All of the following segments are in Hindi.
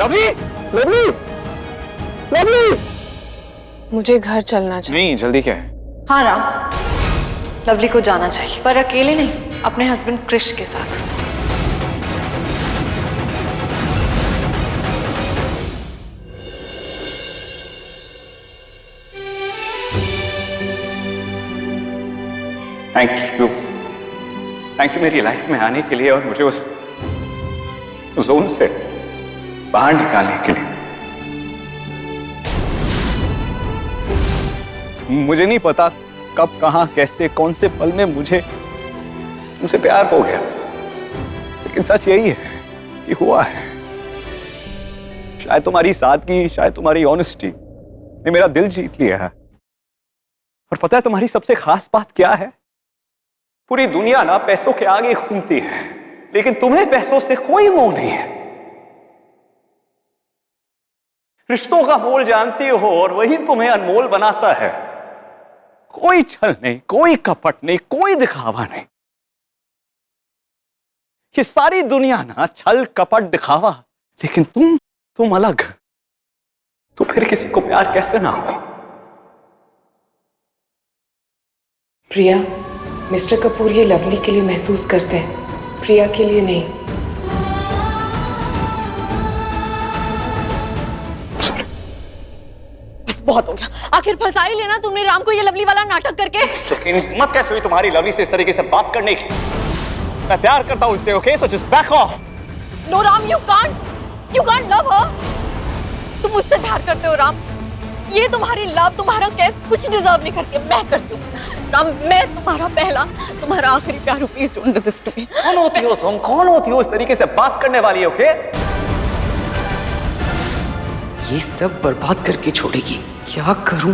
Lovely, lovely, lovely. मुझे घर चलना चाहिए। नहीं, जल्दी क्या है? हाँ राम, लवली को जाना चाहिए, पर अकेले नहीं, अपने हस्बैंड क्रिश के साथ। थैंक यू मेरी लाइफ में आने के लिए और मुझे उस जोन से बाहर निकालने के लिए। मुझे नहीं पता कब, कहां, कैसे, कौन से पल में मुझे तुमसे प्यार हो गया, लेकिन सच यही है कि हुआ है। शायद तुम्हारी सादगी, शायद तुम्हारी ऑनेस्टी ने मेरा दिल जीत लिया है। और पता है तुम्हारी सबसे खास बात क्या है? पूरी दुनिया ना पैसों के आगे घूमती है, लेकिन तुम्हें पैसों से कोई मोह नहीं है। रिश्तों का मोल जानती हो और वही तुम्हें अनमोल बनाता है। कोई छल नहीं, कोई कपट नहीं, कोई दिखावा नहीं। ये सारी दुनिया ना छल कपट दिखावा, लेकिन तुम अलग। तो फिर किसी को प्यार कैसे ना हो? प्रिया, मिस्टर कपूर ये लवली के लिए महसूस करते हैं, प्रिया के लिए नहीं। बस बहुत हो गया, आखिर फंसा ही लेना तुमने राम को ये लवली वाला नाटक करके। सेकंड हिम्मत कैसे हुई तुम्हारी लवली से इस तरीके से बात करने की? मैं प्यार करता हूं उससे, okay? So just back off. No Ram, you can't love her. तुम मुझसे प्यार करते हो राम, ये तुम्हारी लव, तुम्हारा केयर कुछ डिजर्व नहीं करती, मैं करती हूँ राम। मैं तुम्हारा पहला, तुम्हारा आखिरी प्यार हूँ। Please don't do this to me. कौन होती हो तुम? कौन होती हो इस तरीके से बात करने वाली? ओके, ये सब बर्बाद करके छोड़ेगी। क्या करूं,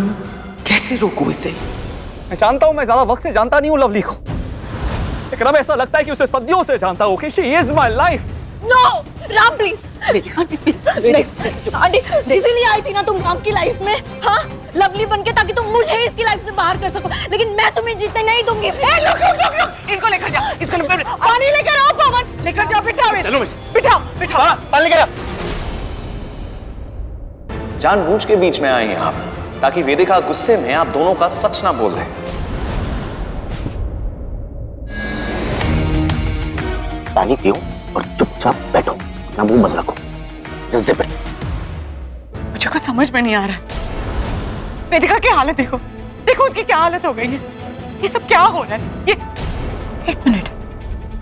कैसे रोकूं इसे? मैं जानता हूं मैं ज्यादा वक्त से जानता नहीं हूं लवली को, लेकिन अब ऐसा लगता है कि उसे सदियों से जानता हूं। Okay, she is my life. No Ram please, aunty इसीलिए आई थी ना तुम राम की लाइफ में, हाँ, लवली बनके, ताकि तुम मुझे इसकी लाइफ से बाहर कर सको, लेकिन मैं तुम्हें जीतने नहीं दूंगी। रुक, इसको लेकर जा, इसको पानी लेकर आओ, पवन लेकर जाओ, बिठाओ, चलो बिठाओ, पानी लेकर आ। जानबूझ के बीच में आए हैं आप, ताकि वेदिका गुस्से में आप दोनों का सच ना बोल दे। पानी पियो और चुपचाप बैठो, अपना मुंह मत रखो। जल्दी बैठ। मुझे कुछ समझ में नहीं आ रहा है। वेदिका की हालत देखो, देखो उसकी क्या हालत हो गई है। ये सब क्या हो रहा है? ये एक मिनट,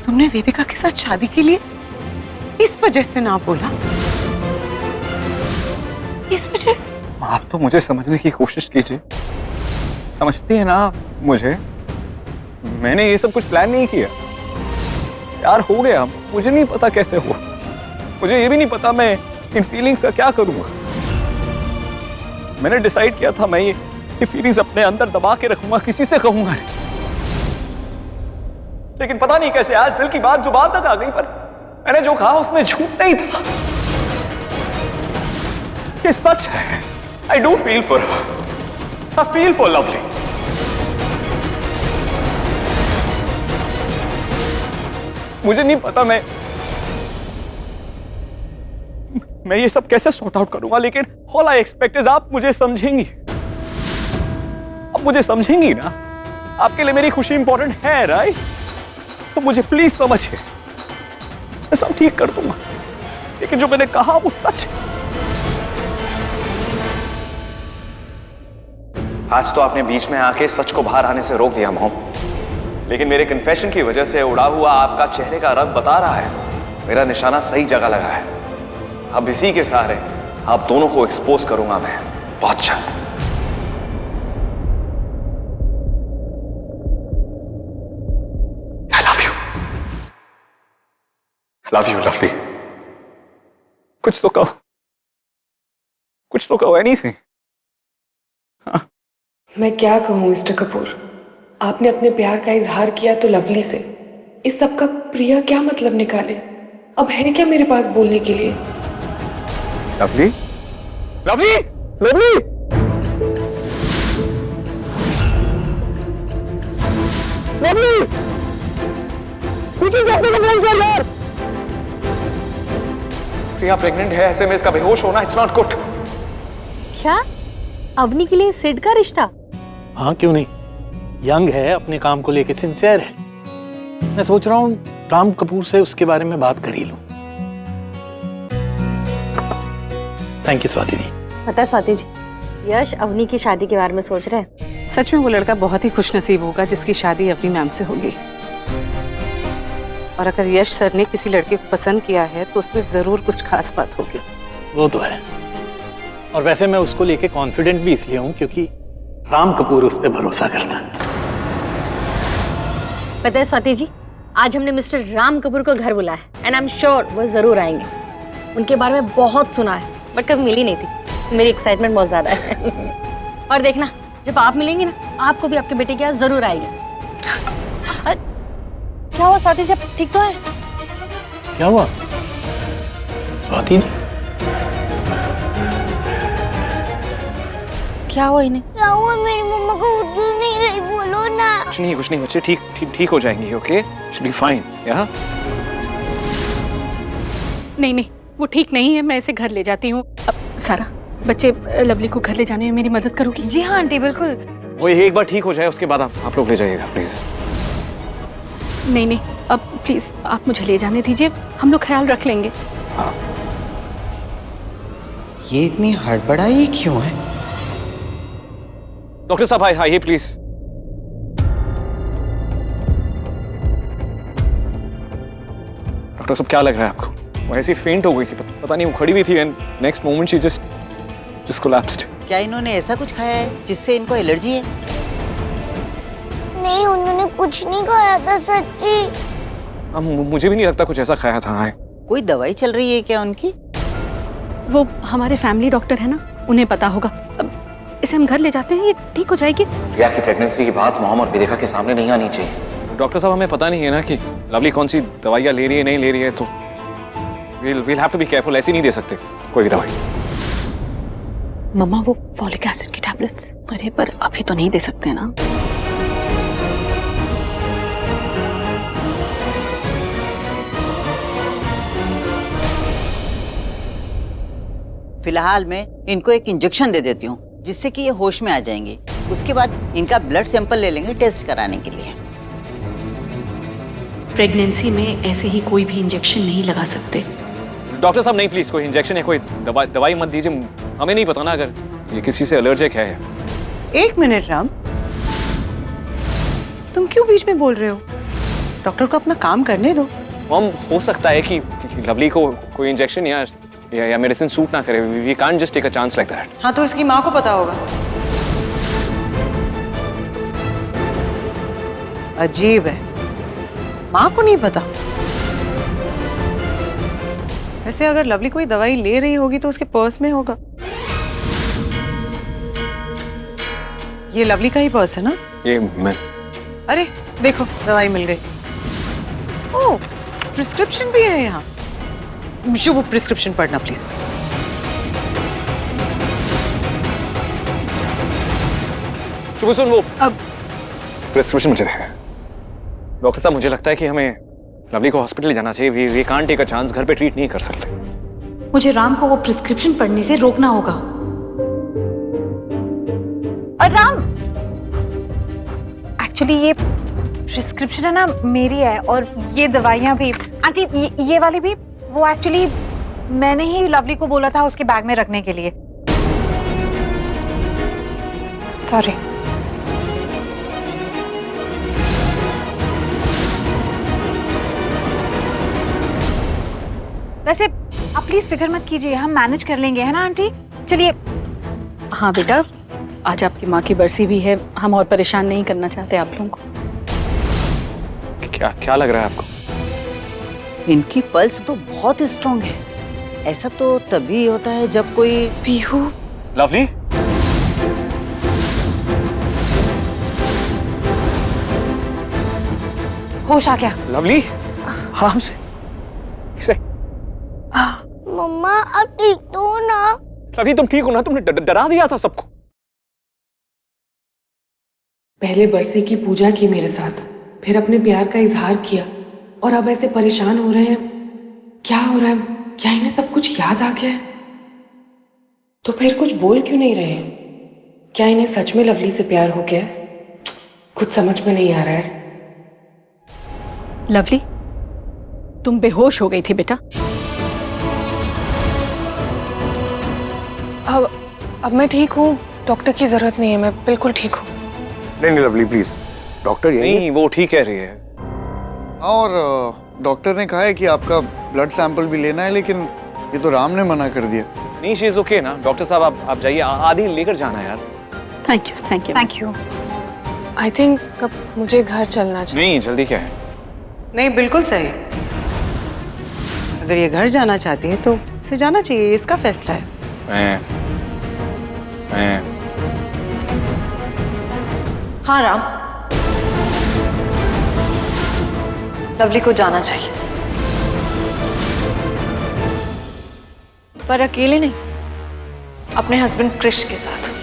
तुमने वेदिका के साथ शादी के लिए इस वजह से ना बोला? इस वजह से? आप तो मुझे समझने की कोशिश कीजिए। समझती है ना मुझे? मैंने ये सब कुछ प्लान नहीं किया। प्यार हो गया, मुझे नहीं पता कैसे हुआ। मुझे ये भी नहीं पता मैं इन फीलिंग्स का क्या करूंगा। मैंने डिसाइड किया था मैं ये फीलिंग्स अपने अंदर दबा के रखूंगा, किसी से कहूंगा नहीं। लेकिन पता नहीं कैसे आज दिल की बात जुबान तक आ गई, पर मैंने जो कहा उसमें झूठ नहीं था। ये सच है। I do feel for her. I feel for Lovely. मुझे नहीं पता मैं ये सब कैसे सॉर्ट आउट करूंगा, लेकिन all I expect is आप मुझे समझेंगी। आप मुझे समझेंगी ना? आपके लिए मेरी खुशी इंपॉर्टेंट है, राइट? तो मुझे प्लीज समझिए। मैं सब ठीक कर दूंगा, लेकिन जो मैंने कहा वो सच है। आज तो आपने बीच में आके सच को बाहर आने से रोक दिया मॉम, लेकिन मेरे कन्फेशन की वजह से उड़ा हुआ आपका चेहरे का रंग बता रहा है मेरा निशाना सही जगह लगा है। अब इसी के सहारे आप दोनों को एक्सपोज करूंगा मैं बहुत जल्द। I love you lovely। कुछ तो कहो, कुछ तो कहो, एनीथिंग। हाँ, मैं क्या कहूँ मिस्टर कपूर? आपने अपने प्यार का इजहार किया तो लवली से, इस सब का प्रिया क्या मतलब निकाले? अब है क्या मेरे पास बोलने के लिए? लवली, लवली, लवली, लवली, कुछ अपने को बोल कर यार। प्रिया प्रेग्नेंट है, ऐसे में इसका बेहोश होना इट्स नॉट गुड। क्या अवनी के लिए सिड का रिश्ता? हाँ क्यों नहीं, यंग है, अपने काम को लेके सिंसियर है। मैं सोच रहा हूँ राम कपूर से उसके बारे में बात कर ही लूं। Thank you Swati ji. पता है स्वाति जी, यश अवनी की शादी के बारे में सोच रहे हैं। सच में वो लड़का बहुत ही खुशनसीब होगा जिसकी शादी अपनी मैम से होगी। और अगर यश सर ने किसी लड़के को पसंद किया है तो उसमें जरूर कुछ खास बात होगी। वो तो है, और वैसे मैं उसको लेके कॉन्फिडेंट भी इसलिए हूँ क्योंकि राम कपूर उस पर भरोसा करता है। पता है स्वाति जी, आज हमने मिस्टर राम कपूर को घर बुलाया है एंड आई एम श्योर वो जरूर आएंगे। उनके बारे में बहुत सुना है बट कभी मिली नहीं थी। मेरी एक्साइटमेंट बहुत ज्यादा है। और देखना, जब आप मिलेंगे ना, आपको भी आपके बेटे की याद जरूर आएगी। क्या हुआ स्वाति जी, आप ठीक तो है? क्या हुआ स्वाति जी? क्या हुआ इन्हें? क्या हुआ? मेरी मम्मा को उर्दू नहीं रही, बोलो ना। कुछ नहीं बच्चे, ठीक ठीक ठीक हो जाएंगी। Okay, she be fine. या नहीं, वो ठीक नहीं है, मैं इसे घर ले जाती हूँ। अब सारा, बच्चे लवली को घर ले जाने में मेरी मदद करोगी? जी हाँ आंटी, बिल्कुल। वो एक बार ठीक हो जाए उसके बाद आप लोग ले जाइएगा प्लीज। नहीं, अब प्लीज आप मुझे ले जाने दीजिए, हम लोग ख्याल रख लेंगे। हाँ। ये इतनी हड़बड़ाई क्यों है? डॉक्टर साहब आइए प्लीज। डॉक्टर साहब क्या लग रहा है आपको? वो ऐसी फेंट हो गई थी, पता नहीं, वो खड़ी हुई थी and next moment she just collapsed. क्या इन्होंने ऐसा कुछ खाया है जिससे इनको एलर्जी है? नहीं, उन्होंने कुछ नहीं खाया था सच्ची। मुझे भी नहीं लगता कुछ ऐसा खाया था। कोई दवाई चल रही है क्या उनकी? वो हमारे फैमिली डॉक्टर है ना, उन्हें पता होगा। अब इसे हम घर ले जाते हैं, ये ठीक हो जाएगी। प्रिया की प्रेगनेंसी की बात मॉम और विदिका के सामने नहीं आनी चाहिए। डॉक्टर साहब हमें पता नहीं है ना कि लवली कौन सी दवाइयाँ ले रही है नहीं ले रही है, तो we'll have to be careful। ऐसी नहीं दे सकते कोई भी दवाई। मम्मा वो फॉलिक एसिड की टैबलेट्स, अरे पर अभी तो नहीं दे सकते ना। फिलहाल मैं इनको एक इंजेक्शन दे देती हूँ जिससे कि ये होश में आ जाएंगे। उसके बाद इनका ब्लड सैंपल ले लेंगे टेस्ट कराने के लिए। प्रेगनेंसी में ऐसे ही कोई भी इंजेक्शन नहीं लगा सकते। डॉक्टर साहब नहीं, प्लीज कोई इंजेक्शन या कोई दवाई मत दीजिए। हमें नहीं पता ना अगर ये किसी से एलर्जिक है। एक मिनट राम, तुम क्यों बीच में बोल रहे हो? डॉक्टर को अपना काम करने दो। मॉम, हो सकता है कि लवली को कोई इंजेक्शन या मेडिसिन सूट ना करे। We can't just take a chance like that. हाँ तो इसकी माँ को पता होगा। अजीब है, माँ को नहीं पता। वैसे अगर लवली कोई दवाई ले रही होगी तो उसके पर्स में होगा। ये लवली का ही पर्स है ना? ये मैं। अरे देखो, दवाई मिल गई। ओह, प्रिस्क्रिप्शन भी है यहाँ। मुझे वो प्रिस्क्रिप्शन पढ़ना प्लीज। शुभ सुन, वो अब प्रिस्क्रिप्शन मुझे दे। डॉक्टर साहब, मुझे लगता है कि हमें लवली को हॉस्पिटल जाना चाहिए। We can't take a chance, घर पे ट्रीट नहीं कर सकते। मुझे राम को वो प्रिस्क्रिप्शन पढ़ने से रोकना होगा। और राम, एक्चुअली ये प्रिस्क्रिप्शन है ना, मेरी है। और ये दवाइयाँ भी आंटी, ये वाली भी, वो एक्चुअली मैंने ही लवली को बोला था उसके बैग में रखने के लिए। सॉरी। वैसे आप प्लीज फिक्र मत कीजिए, हम मैनेज कर लेंगे, है ना आंटी? चलिए। हाँ बेटा, आज आपकी माँ की बरसी भी है, हम और परेशान नहीं करना चाहते आप लोगों को। क्या लग रहा है आपको? इनकी पल्स तो बहुत स्ट्रांग है। ऐसा तो तभी होता है जब कोई पीहू। लवली, होश आ गया? लवली, आराम से। मम्मा आप ठीक तो हो ना? लवली तुम ठीक हो ना? तुमने डरा दिया था सबको। पहले बरसी की पूजा की मेरे साथ, फिर अपने प्यार का इजहार किया, और अब ऐसे परेशान हो रहे हैं। क्या हो रहा है क्या इन्हें सब कुछ याद आ गया है? तो फिर कुछ बोल क्यों नहीं रहे? क्या इन्हें सच में लवली से प्यार हो गया है? कुछ समझ में नहीं आ रहा है। लवली, तुम बेहोश हो गई थी बेटा। अब मैं ठीक हूँ, डॉक्टर की जरूरत नहीं है, मैं बिल्कुल ठीक हूँ। नहीं लवली प्लीज, डॉक्टर नहीं, वो ठीक कह रही है। और डॉक्टर ने कहा है कि आपका ब्लड सैंपल भी लेना है, लेकिन ये तो राम ने मना कर दिया। नहीं, शी इज ओके ना। डॉक्टर साहब आप जाइए, आदि लेकर जाना है यार। Thank you thank you thank you. I think अब मुझे घर चलना चाहिए। नहीं, जल्दी क्या है? नहीं, बिल्कुल सही। अगर ये घर जाना चाहती है तो इसे जाना चाहिए, ये इसका फैसला है। मैं हाँ राम, लवली को जाना चाहिए, पर अकेले नहीं, अपने हस्बैंड क्रिश के साथ।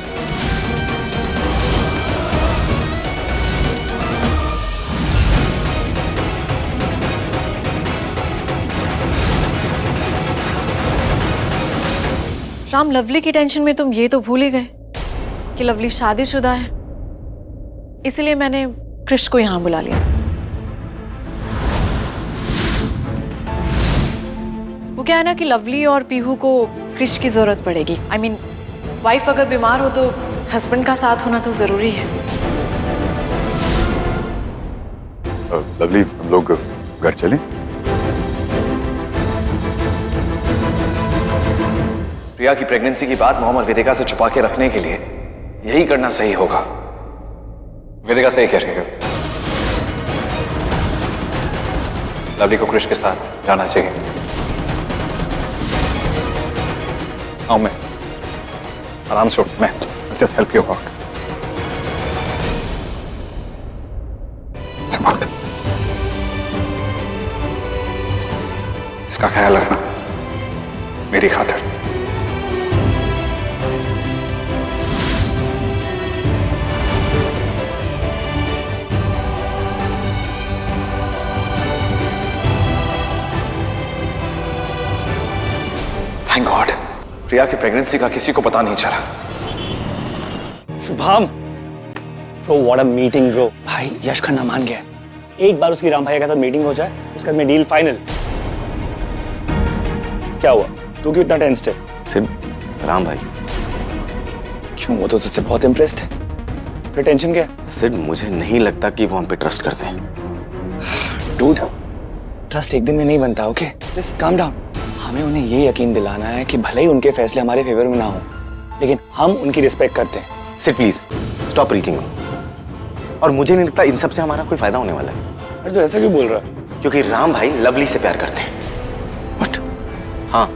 राम, लवली की टेंशन में तुम ये तो भूल ही गए कि लवली शादीशुदा है, इसलिए मैंने क्रिश को यहां बुला लिया। वो क्या है ना कि लवली और पीहू को क्रिश की जरूरत पड़ेगी। आई मीन, वाइफ अगर बीमार हो तो हस्बैंड का साथ होना तो जरूरी है। लवली, हम लोग घर चलें? प्रिया की प्रेगनेंसी की बात मोहम्मद वेदिका से छुपा के रखने के लिए यही करना सही होगा। वेदिका सही कह रही है, लवली को क्रिश के साथ जाना चाहिए। आओ, मैं आराम से उठ, मैं जस्ट हेल्प यू आउट। संभाल कर, इसका ख्याल रखना मेरी खातिर। थैंक गॉड, प्रिया की प्रेगनेंसी का किसी को पता नहीं चला। Shubham, bro what a meeting bro. भाई यश खन्ना मान गया, एक बार उसकी राम भैया के साथ मीटिंग हो जाए, उसके बाद में डील फाइनल। क्या हुआ, तू क्यों इतना टेंस्ड है? सिर्फ राम भाई। क्यों, वो तो तुझसे बहुत इम्प्रेस्ड है, फिर टेंशन क्या? सिर्फ मुझे नहीं लगता कि वो हम पे ट्रस्ट करते हैं। डूड, ट्रस्ट एक दिन में नहीं बनता, ओके? Just calm down. हमें उन्हें ये यकीन दिलाना है कि भले ही उनके फैसले हमारे फेवर में ना हो, लेकिन हम उनकी रिस्पेक्ट करते हैं। सिर्फ प्लीज स्टॉप रीचिंग। और मुझे नहीं लगता इन सब से हमारा कोई फायदा होने वाला है। अरे तो ऐसा क्यों बोल रहा है? क्योंकि राम भाई लवली से प्यार करते हैं। What? हाँ,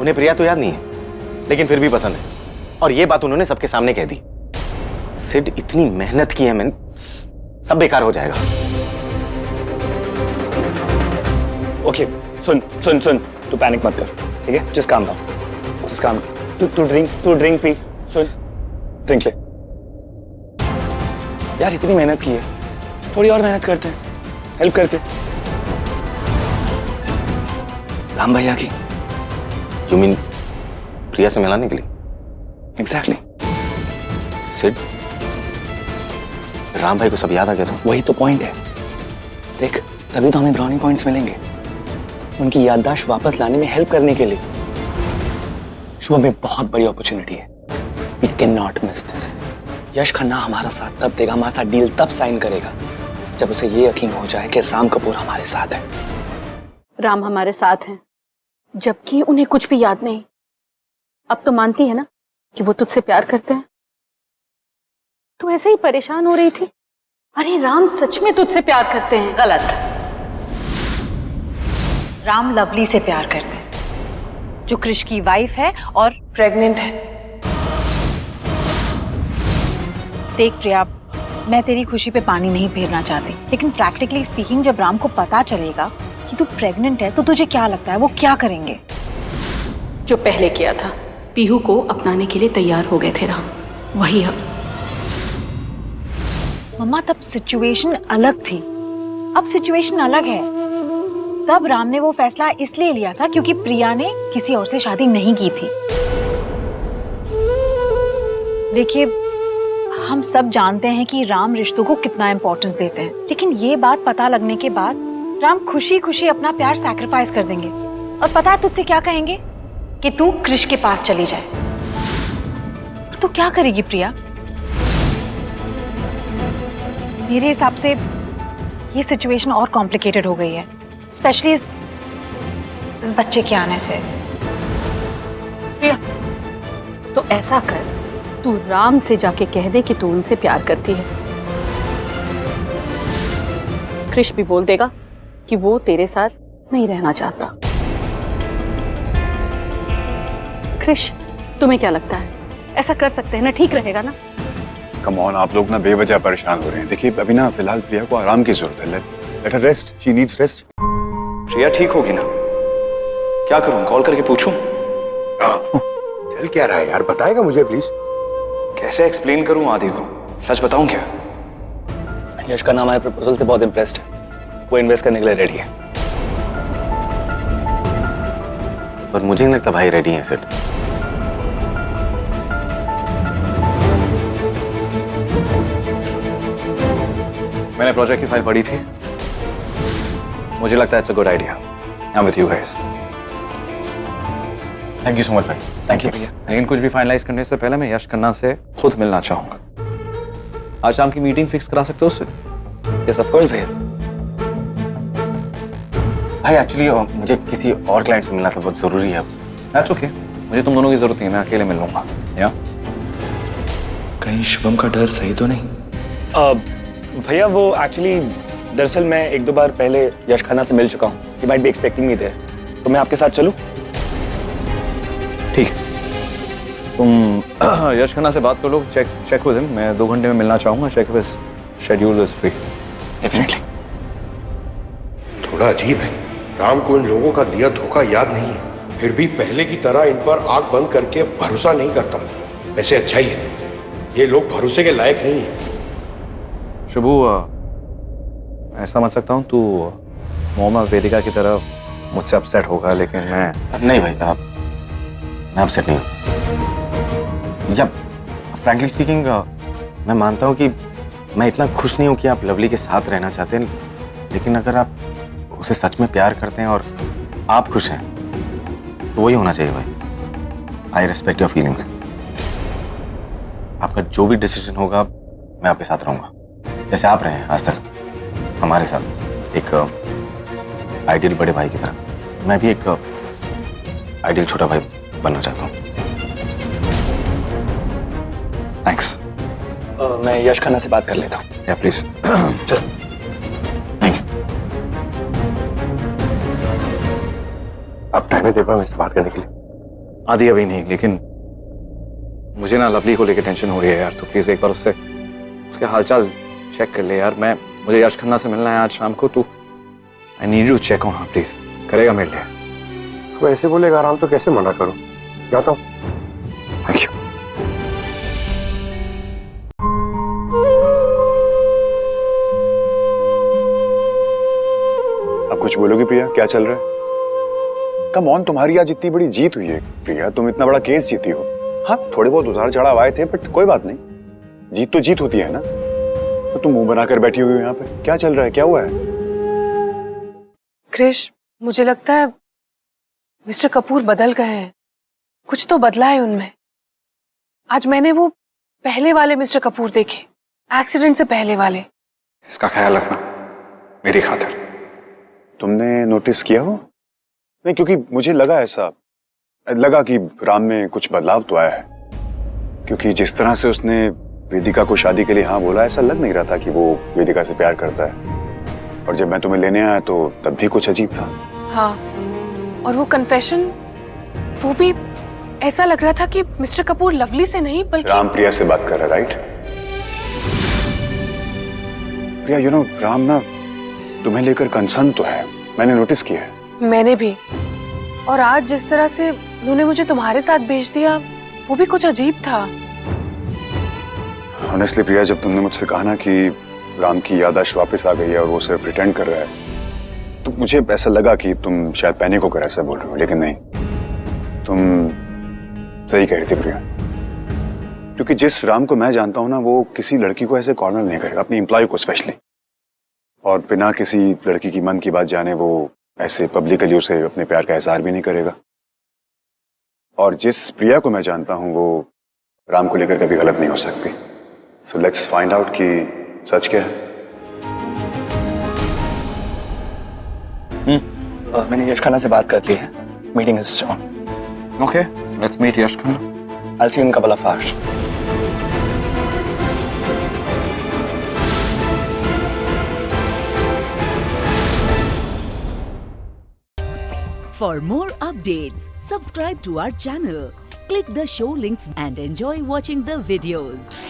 उन्हें प्रिया तो याद नहीं है, लेकिन फिर भी पसंद है, और ये बात उन्होंने सबके सामने कह दी। सिड, इतनी मेहनत की है मैंने, सब बेकार हो जाएगा। ओके, सुन सुन सुन, तू पैनिक मत कर, ठीक है? जस्ट काम डाउन, जस्ट काम। तू ड्रिंक पी, सुन, ड्रिंक ले। यार इतनी मेहनत की है, थोड़ी और मेहनत करते हैं, हेल्प करके। राम भैया की। यू मीन प्रिया से मिलाने के लिए? एग्जैक्टली। सिड, राम भाई को सब याद आ गया था। वही तो पॉइंट है, देख, तभी तो हमें ब्राउनी पॉइंट्स मिलेंगे, उनकी याददाश्त वापस लाने में हेल्प करने के लिए। शुभम में बहुत बड़ी अपॉर्चुनिटी है, we can not miss this. Yash Khanna हमारा साथ तब देगा, हमारे साथ डील तब साइन करेगा जब उसे ये यकीन हो जाए कि राम कपूर हमारे साथ है। राम हमारे साथ हैं, जबकि उन्हें कुछ भी याद नहीं। अब तो मानती है ना कि वो तुझसे प्यार करते हैं। तू ऐसे ही परेशान हो रही थी। अरे राम सच में तुझसे प्यार करते हैं। गलत। राम लवली से प्यार करते हैं, जो क्रिश की वाइफ है और प्रेग्नेंट है। देख प्रिया, मैं तेरी खुशी पे पानी नहीं फेरना चाहती, लेकिन प्रैक्टिकली स्पीकिंग जब राम को पता चलेगा कि तू प्रेग्नेंट है तो तुझे क्या लगता है वो क्या करेंगे? जो पहले किया था, पीहू को अपनाने के लिए तैयार हो गए थे राम, वही अब। मम्मा, तब सिचुएशन अलग थी, अब सिचुएशन अलग है। तब राम ने वो फैसला इसलिए लिया था क्योंकि प्रिया ने किसी और से शादी नहीं की थी। देखिए, हम सब जानते हैं कि राम रिश्तों को कितना इंपॉर्टेंस देते हैं, लेकिन ये बात पता लगने के बाद राम खुशी खुशी अपना प्यार सैक्रिफाइस कर देंगे। और पता है तुझसे क्या कहेंगे? कि तू कृष के पास चली जाए। तो क्या करेगी प्रिया? मेरे हिसाब से ये सिचुएशन और कॉम्प्लिकेटेड हो गई है, स्पेशली इस बच्चे के आने से। प्रिया, तो ऐसा कर, तू राम से जाके कह दे कि तू उनसे प्यार करती है। कृष भी बोल देगा कि वो तेरे साथ नहीं रहना चाहता। कृष, तुम्हें क्या लगता है, ऐसा कर सकते हैं ना? ठीक रहेगा ना? कम ऑन, आप लोग ना बेवजह परेशान हो रहे हैं। देखिए, अभी ना फिलहाल प्रिया को आराम की जरूरत है। Let her rest, she needs rest. Priya ठीक होगी ना? क्या करूं, कॉल करके पूछूं? चल क्या रहा है यार, बताएगा मुझे प्लीज? कैसे एक्सप्लेन करूं आदि को? सच बताऊं क्या? यश का नाम हमारे प्रपोजल से बहुत इम्प्रेस्ड है, वो इन्वेस्ट करने के लिए रेडी है। पर मुझे नहीं लगता भाई रेडी है सिड। मैंने प्रोजेक्ट की फाइल पढ़ी थी, मुझे लगता है it's a good idea. I am with you guys. Thank you so much भाई। थैंक यू भैया। लेकिन कुछ भी फाइनलाइज करने से पहले मैं यश खन्ना से खुद मिलना चाहूंगा। आज शाम की मीटिंग फिक्स करा सकते हो उससे? यस ऑफ कोर्स भैया। भाई एक्चुअली मुझे किसी और क्लाइंट से मिलना था, बहुत जरूरी है। दैट्स ओके, मुझे तुम दोनों की जरूरत नहीं है, मैं अकेले मिल लूंगा। या कहीं शुभम का डर सही तो नहीं? भैया वो एक्चुअली दरअसल मैं एक दो बार पहले यश खन्ना से मिल चुका हूँ। He might be expecting me there, तो मैं आपके साथ चलूं? ठीक है, तुम यश खन्ना से बात कर लो, चेक विद हिम। मैं 2 घंटे में मिलना चाहूंगा। Check with schedule is free. Definitely. थोड़ा अजीब है, राम को इन लोगों का दिया धोखा याद नहीं है, फिर भी पहले की तरह इन पर आंख बंद करके भरोसा नहीं करता। वैसे अच्छा ही है, ये लोग भरोसे के लायक नहीं है। शुभू, मैं समझ सकता हूँ तू मोहम्मद वेदिका की तरह मुझसे अपसेट होगा, लेकिन मैं नहीं भाई, मैं अपसेट नहीं हूँ। या फ्रैंकली स्पीकिंग, मैं मानता हूँ कि मैं इतना खुश नहीं हूँ कि आप लवली के साथ रहना चाहते हैं, लेकिन अगर आप उसे सच में प्यार करते हैं और आप खुश हैं तो वही होना चाहिए भाई। I respect your feelings. आपका जो भी डिसीजन होगा मैं आपके साथ रहूंगा, जैसे आप रहे हैं आज तक हमारे साथ, एक आइडियल बड़े भाई की तरह। मैं भी एक आइडियल छोटा भाई बनना चाहता हूँ। थैंक्स। मैं यश खन्ना से बात कर लेता हूँ। या प्लीज। चलो। Thank you. अब टाइम है देवा मुझसे बात करने के लिए? आदि अभी नहीं, लेकिन मुझे ना लवली को लेकर टेंशन हो रही है यार। तो प्लीज एक बार उससे उसके हालचाल चेक कर ले यार। मुझे यश खन्ना से मिलना है आज शाम को। तू I need you check on her please. करेगा मेरे लिए? तो ऐसे बोलेगा राम तो कैसे मना करूं? जाता हूं। Thank you. अब कुछ बोलोगी प्रिया, क्या चल रहा है? कम ऑन, तुम्हारी आज इतनी बड़ी जीत हुई है प्रिया, तुम इतना बड़ा केस जीती हो। हाँ, थोड़े बहुत उतार चढ़ाव आए थे, बट कोई बात नहीं, जीत तो जीत होती है ना। तो तुम मुंह बनाकर बैठी हुई हो यहाँ पे, क्या चल रहा है, क्या हुआ है? कृष, मुझे लगता है मिस्टर कपूर बदल गए हैं। कुछ तो बदला है उनमें। आज मैंने वो पहले वाले मिस्टर कपूर देखे, एक्सीडेंट से पहले वाले। इसका ख्याल रखना मेरी खातिर। तुमने नोटिस किया हो? नहीं, क्योंकि मुझे लगा कि राम में कुछ बदलाव तो आया है, क्योंकि जिस तरह से उसने वेदिका को शादी के लिए हाँ बोला, ऐसा लग नहीं रहा था कि वो वेदिका से प्यार करता है। और जब मैं तुम्हें लेने आया तो तब भी कुछ अजीब था। हाँ, और वो कन्फेशन, वो भी ऐसा लग रहा था कि मिस्टर कपूर लवली से नहीं बल्कि राम प्रिया से बात कर रहा है, right? Priya, you know, Ram ना तुम्हें लेकर कंसर्न तो है, मैंने नोटिस किया है। मैंने भी। और आज जिस तरह से उन्होंने मुझे तुम्हारे साथ भेज दिया, वो भी कुछ अजीब था। ऑनेस्टली प्रिया, जब तुमने मुझसे कहा ना कि राम की याददाश्त वापस आ गई है और वो सिर्फ प्रिटेंड कर रहा है, तो मुझे ऐसा लगा कि तुम शायद पैनिक होकर ऐसा बोल रहे हो, लेकिन नहीं, तुम सही कह रही थी प्रिया। क्योंकि जिस राम को मैं जानता हूं ना, वो किसी लड़की को ऐसे कॉर्नर नहीं करेगा, अपनी एम्प्लॉय को स्पेशली, और बिना किसी लड़की की मन की बात जाने वो ऐसे पब्लिकली उसे अपने प्यार का इजहार भी नहीं करेगा। और जिस प्रिया को मैं जानता हूं, वो राम को लेकर कभी गलत नहीं हो सकती। सो लेट्स फाइंड आउट कि सच क्या है। मैंने यश खन्ना से बात कर ली है, meeting is on. Okay, let's meet Yash Khanna. I'll see you in a couple of hours. For more updates, subscribe to our channel, click the show links and enjoy watching the videos.